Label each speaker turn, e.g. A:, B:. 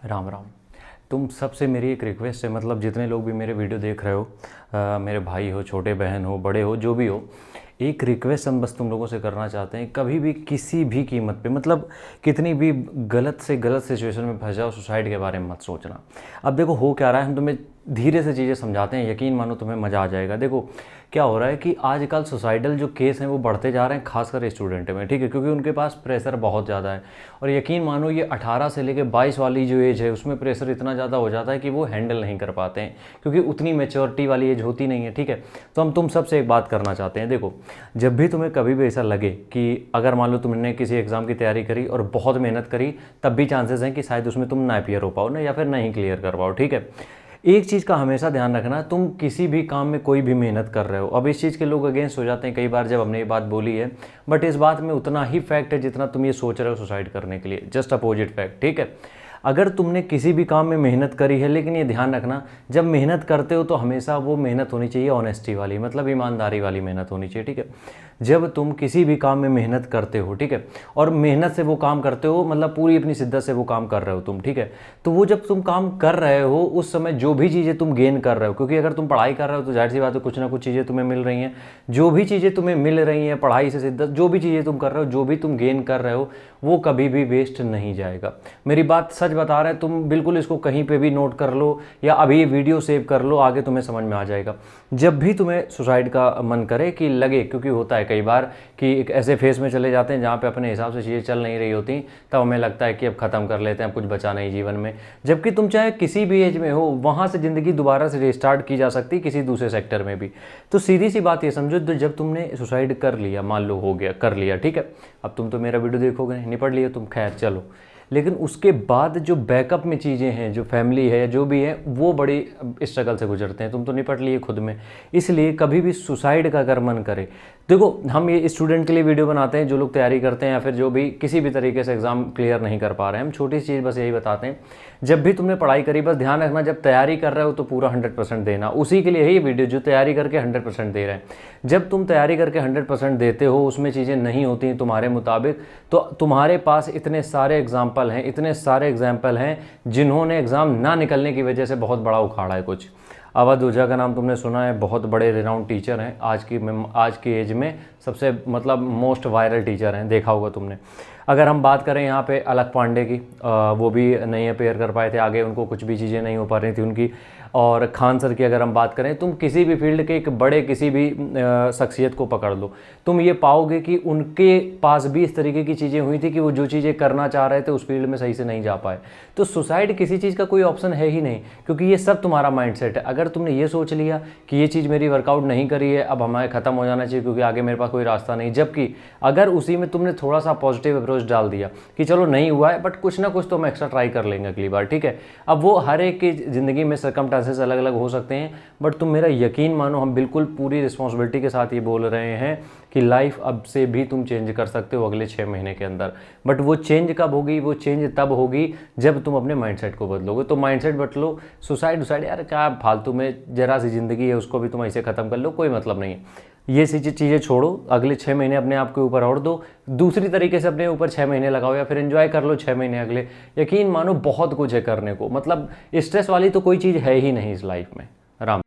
A: राम राम। तुम सबसे मेरी एक रिक्वेस्ट है, मतलब जितने लोग भी मेरे वीडियो देख रहे हो, मेरे भाई हो, छोटे बहन हो, बड़े हो, जो भी हो, एक रिक्वेस्ट हम बस तुम लोगों से करना चाहते हैं। कभी भी किसी भी कीमत पे, मतलब कितनी भी गलत से गलत सिचुएशन में फंस जाओ, सुसाइड के बारे में मत सोचना। अब देखो हो क्या रहा है, हम तुम्हें धीरे से चीज़ें समझाते हैं, यकीन मानो तुम्हें मज़ा आ जाएगा। देखो क्या हो रहा है कि आजकल सुसाइडल जो केस हैं वो बढ़ते जा रहे हैं, खासकर स्टूडेंट में, ठीक है, क्योंकि उनके पास प्रेशर बहुत ज़्यादा है। और यकीन मानो ये 18 से लेकर 22 वाली जो एज है उसमें प्रेशर इतना ज़्यादा हो जाता है कि वो हैंडल नहीं कर पाते हैं, क्योंकि उतनी मेच्योरिटी वाली एज होती नहीं है, ठीक है। तो हम तुम सबसे एक बात करना चाहते हैं। देखो जब भी तुम्हें कभी भी ऐसा लगे कि अगर मान लो तुमने किसी एग्ज़ाम की तैयारी करी और बहुत मेहनत करी, तब भी चांसेस हैं कि शायद उसमें तुम ना अपीयर हो पाओ ना, या फिर नहीं क्लियर कर पाओ, ठीक है। एक चीज़ का हमेशा ध्यान रखना, तुम किसी भी काम में कोई भी मेहनत कर रहे हो। अब इस चीज़ के लोग अगेंस्ट हो जाते हैं कई बार जब हमने ये बात बोली है, बट इस बात में उतना ही फैक्ट है जितना तुम ये सोच रहे हो सुसाइड करने के लिए, जस्ट अपोजिट फैक्ट, ठीक है। अगर तुमने किसी भी काम में मेहनत करी है, लेकिन ये ध्यान रखना, जब मेहनत करते हो तो हमेशा वो मेहनत होनी चाहिए ऑनेस्टी वाली, मतलब ईमानदारी वाली मेहनत होनी चाहिए, ठीक है। जब तुम किसी भी काम में मेहनत करते हो, ठीक है, और मेहनत से वो काम करते हो, मतलब पूरी अपनी शिद्दत से वो काम कर रहे हो तुम, ठीक है, तो वो जब तुम काम कर रहे हो उस समय जो भी चीज़ें तुम गेन कर रहे हो, क्योंकि अगर तुम पढ़ाई कर रहे हो तो जाहिर सी बात है कुछ ना कुछ चीज़ें तुम्हें मिल रही हैं। जो भी चीज़ें तुम्हें मिल रही हैं पढ़ाई से शिद्दत, जो भी चीज़ें तुम कर रहे हो, जो भी तुम गेन कर रहे हो, वो कभी भी वेस्ट नहीं जाएगा। मेरी बात सच बता रहे हैं, तुम बिल्कुल इसको कहीं पे भी नोट कर लो या अभी ये वीडियो सेव कर लो, आगे तुम्हें समझ में आ जाएगा। जब भी तुम्हें सुसाइड का मन करे कि लगे, क्योंकि होता है कई बार कि एक ऐसे फेज में चले जाते हैं जहाँ पे अपने हिसाब से चीज़ें चल नहीं रही होती, तब हमें लगता है कि अब ख़त्म कर लेते हैं, अब कुछ बचा नहीं जीवन में। जबकि तुम चाहे किसी भी एज में हो, वहाँ से ज़िंदगी दोबारा से रिस्टार्ट की जा सकती है, किसी दूसरे सेक्टर में भी। तो सीधी सी बात ये समझो, तो जब तुमने सुसाइड कर लिया, मान लो हो गया, कर लिया, ठीक है, अब तुम तो मेरा वीडियो देखोगे नहीं, निपट लिया तुम, खैर चलो, लेकिन उसके बाद जो बैकअप में चीज़ें हैं, जो फैमिली है या जो भी है, वो बड़ी स्ट्रगल से गुजरते हैं। तुम तो निपट लिए खुद में, इसलिए कभी भी सुसाइड का अगर मन करे, देखो हम ये स्टूडेंट के लिए वीडियो बनाते हैं, जो लोग तैयारी करते हैं या फिर जो भी किसी भी तरीके से एग्ज़ाम क्लियर नहीं कर पा रहे हैं, हम छोटी सी चीज़ बस यही बताते हैं, जब भी तुमने पढ़ाई करी, बस ध्यान रखना जब तैयारी कर रहे हो तो पूरा 100% देना। उसी के लिए है ये वीडियो, जो तैयारी करके 100% दे रहे हैं। जब तुम तैयारी करके 100% देते हो, उसमें चीज़ें नहीं होती तुम्हारे मुताबिक, तो तुम्हारे पास इतने सारे एग्जाम्पल हैं, इतने सारे एग्जाम्पल हैं जिन्होंने एग्ज़ाम ना निकलने की वजह से बहुत बड़ा उखाड़ा है। कुछ अवध ओझा का नाम तुमने सुना है, बहुत बड़े रिनाउंड टीचर हैं, आज की एज में सबसे मतलब मोस्ट वायरल टीचर हैं, देखा होगा तुमने। अगर हम बात करें यहाँ पे अलख पांडे की, वो भी नहीं अपेयर कर पाए थे आगे, उनको कुछ भी चीज़ें नहीं हो पा रही थी उनकी। और खान सर की अगर हम बात करें, तुम किसी भी फील्ड के एक बड़े किसी भी शख्सियत को पकड़ लो, तुम ये पाओगे कि उनके पास भी इस तरीके की चीज़ें हुई थी कि वो जो चीज़ें करना चाह रहे थे उस फील्ड में सही से नहीं जा पाए। तो सुसाइड किसी चीज़ का कोई ऑप्शन है ही नहीं, क्योंकि ये सब तुम्हारा माइंडसेट है। अगर तुमने ये सोच लिया कि ये चीज़ मेरी वर्कआउट नहीं करी है, अब हमारे ख़त्म हो जाना चाहिए क्योंकि आगे मेरे पास कोई रास्ता नहीं, जबकि अगर उसी में तुमने थोड़ा सा पॉजिटिव अप्रोच डाल दिया कि चलो नहीं हुआ है बट कुछ ना कुछ तो हम एक्स्ट्रा ट्राई कर लेंगे अगली बार, ठीक है। अब वो हर एक की ज़िंदगी में सर्कमस्टेंसेस अलग अलग हो सकते हैं, बट तुम मेरा यकीन मानो, हम बिल्कुल पूरी रिस्पॉन्सिबिलिटी के साथ ये बोल रहे हैं कि लाइफ अब से भी तुम चेंज कर सकते हो अगले 6 महीने के अंदर। बट वो चेंज कब होगी? वो चेंज तब होगी जब तुम अपने माइंडसेट को बदलोगे। तो माइंडसेट बदलो, सुसाइड यार क्या फालतू में, जरा सी ज़िंदगी है उसको भी तुम ऐसे ख़त्म कर लो, कोई मतलब नहीं है। ये सी चीज़ें छोड़ो, अगले 6 महीने अपने आप के ऊपर और दो, दूसरी तरीके से अपने ऊपर 6 महीने लगाओ या फिर एंजॉय कर लो 6 महीने अगले। यकीन मानो बहुत कुछ है करने को, मतलब स्ट्रेस वाली तो कोई चीज़ है ही नहीं इस लाइफ में। राम।